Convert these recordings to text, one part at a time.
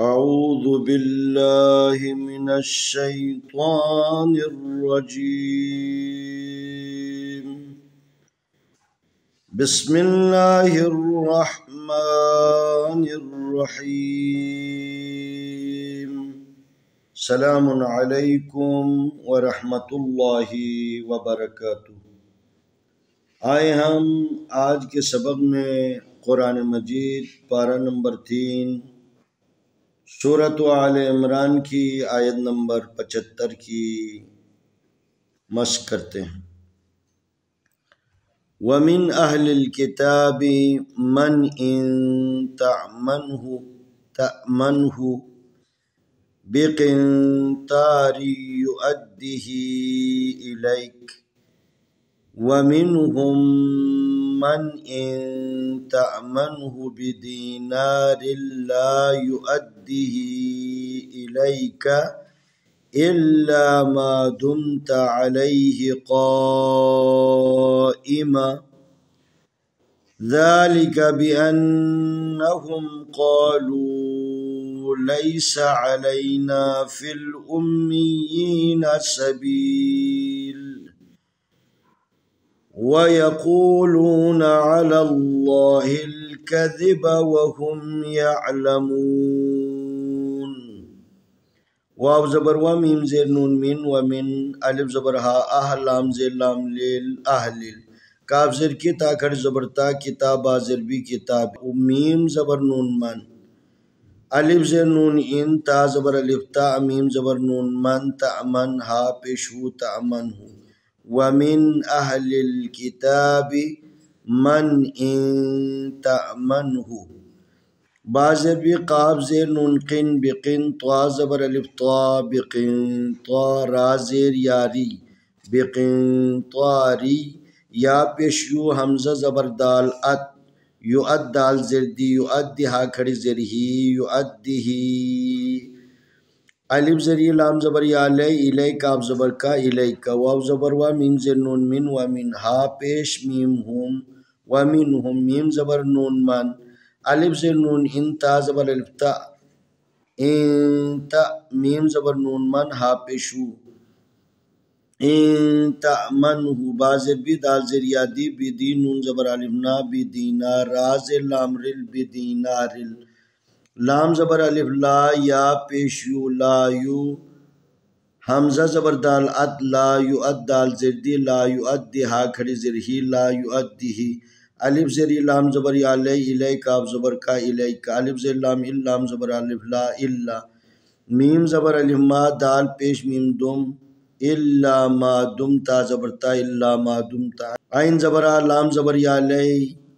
أعوذ بالله من الشيطان الرجيم. بسم الله الرحمن الرحيم. سلام علیکم ورحمۃ اللہ وبرکاتہ۔ آئے ہم آج کے سبق میں قرآن مجید پارہ نمبر 3 سورۃ آل عمران کی آیت نمبر 75 کی مشق کرتے ہیں۔ وَمِنْ أَهْلِ الْكِتَابِ مَنْ إِنْ تَأْمَنْهُ بِقِنْطَارٍ يُؤَدِّهِ إِلَيْكَ وَمِنْهُمْ مَنْ إِنْ تَأْمَنْهُ بِدِينَارٍ لَا يُؤَدِّهِ إِلَيْكَ إِلَّا مَا دُمْتَ عَلَيْهِ قَائِمًا ذَلِكَ بِأَنَّهُمْ قَالُوا لَيْسَ عَلَيْنَا فِي الْأُمِّيِّينَ سَبِيلٌ وَيَقُولُونَ عَلَى اللَّهِ الْكَذِبَ وَهُمْ يَعْلَمُونَ۔ واو زبر و میم زیر نون من ومن الف زبر ہا اہ لام زیر لام لیل اہلل کاف زیر کی تا کھڑ زبر تا کتاب زیر بی کتاب میم زبر نون من الف زیر نون ان تا زبر الف تا میم زبر نون من تأمن ہا پیشو تأمن ہو۔ وَمِنْ أَهْلِ الْكِتَابِ مَنْ إِنْ تَأْمَنْهُ با زیر بی قاب زیر نون قن بقن طا زبر الف طا بقن طا را زیر یاری بقن طاری یا پیش یو حمزہ زبر دال ات یؤد دال زیر دی یؤدی ہا کھڑی زیر ہی یؤدی ہی الف زری لام زبر یا لے الی کاف زبر کا الی کا واو زبر و میم زیر نون من و من ہا پیش میم ہم و من ہم میم زبر نون من الف زیر نون ان تا زبر الف تا ان تا میم زبر نون من ہا پیشو ان تأمنه با زیر بی دال زیر یا دی بی دی نون زبر الف نا بی دینار را زیر لام رل بی دینارل لام زبر الف لا یا پیش یو لا یو حمزہ زبر دال اد لا یو اد دال زیر دی لا یو اد دی ہا کھڑی زیر ہی لا یو اد دی ہی الف زیر لام زبر یا لے الی کاف زبر کا الی کا الف زیر لام ال لام زبر الف لا الا میم زبر الف ما دال پیش میم دم الا ما دم تا زبر تا الا ما دم تا عین زبر لام زبر یا لے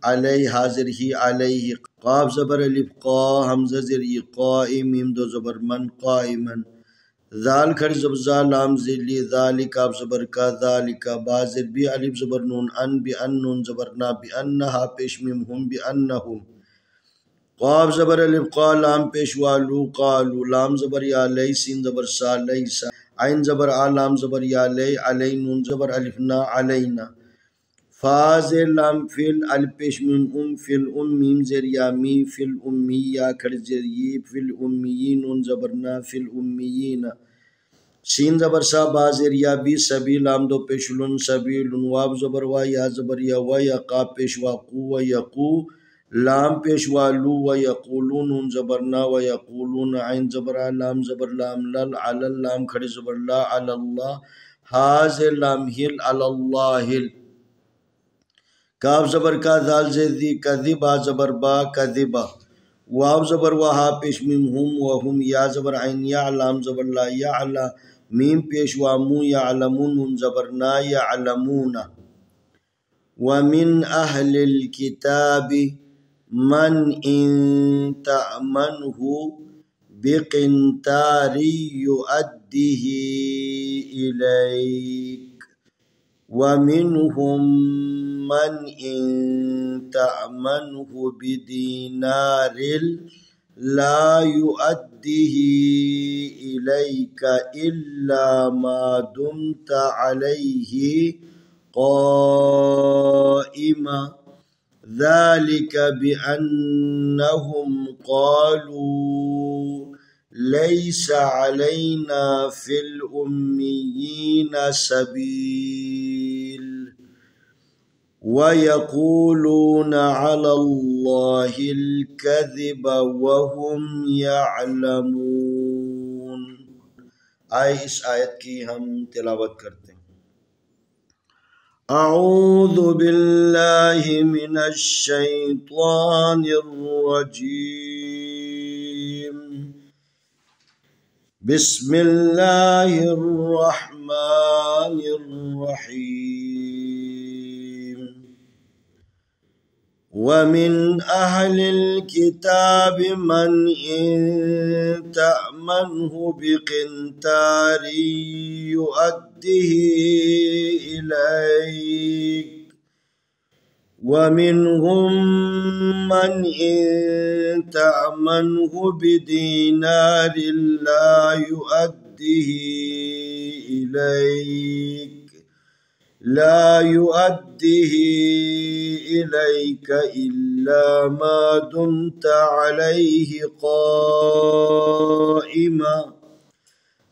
علی حاضر ہی علیہ قاف زبر الف قا حمزہ زیر قائم میم دو زبر من قائمن ذال کھڑ زبر زا لام زیر لی ذالک کاف زبر کا ذالک با زیر بی الف زبر نون ان بی ان نون زبر نا بی انہا پیش میم ہم بی انہم قاف زبر الف قا لام پیش والو قالو لام زبر یا لی سین زبر سا لیسا عین زبر آ لام زبر یا لی علی نون زبر الف نا علینا فا زیر لام فیل الف پیش میم فیل میم زیر یا می فیل امی یا کھڑ زیر یہ فیل امی نون زبر نا فیل امیین سین زبر سا با زیر یا بی سبی لام دو پیش لن سبیل واو زبر وا یا زبر یا و یا قا پیش واقو و یقو لام پیش والو و یقولون نون زبر نا و یقولون عین زبر لام زبر لام لل علل لام کھڑی زبر لا علی اللہ حاضر لام ہل علی اللہ ہل کاف زبر کا ذال زیر دی کذبا زبر با کذبا واو زبر و ہا پیش میم ہم و ہم یا زبر عین یا لام زبر لا یا علا میم پیش وامو یعلمون نون زبر نا یعلمون ومن اہل الكتاب من ان تأمنه بقنطار يؤديه إليك ومنهم من إن تأمنه بدينار لا يؤديه إليك إلا ما دمت عليه قائما ذلك بأنهم قالوا ليس علينا في الأميين سبيل ويقولون على الله الكذب وهم يعلمون. इस आयत की हम तिलावत करते हैं। अऊज़ु बिल्लाहि मिनश शैतानिर रजीम। बिस्मिल्लाहिर रहमानिर रहीम। वमिन अहलिल किताब मन इन तअमनहु बिक़िंतारि युअद्दिहि इलैक वमिनहुम मन इन तअमनहु बिदीनारिन ला युअद्दिहि इलैक इल्ला मा दुमत अलैहि क़ाइमा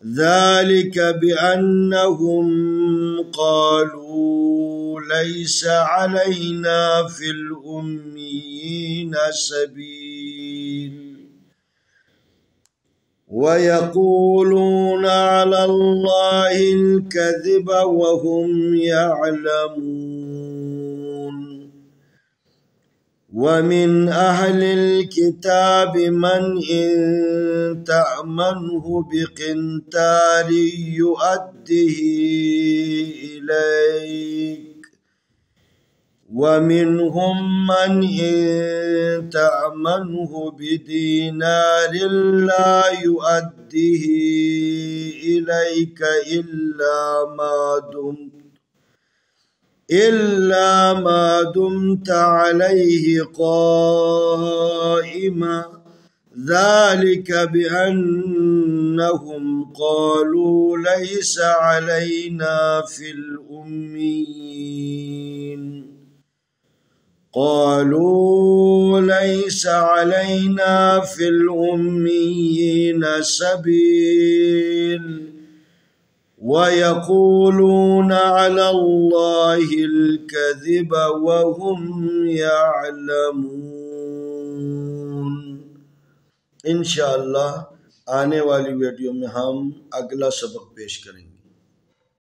ذلك بأنهم قالوا ليس علينا في الأميين سبيل ويقولون على الله الكذب وهم يعلمون. ومن أهل الكتاب من إن تأمنه بقنطار يؤده إليك ومنهم من إن تأمنه بدينار لا يؤده إليك إلا ما دمت عليه قائما ذلك بأنهم قالوا ليس علينا في الأميين سبيل ويقولون على الله الكذب وهم يعلمون. इंशाअल्लाह आने वाली वीडियो में हम अगला सबक पेश करेंगे।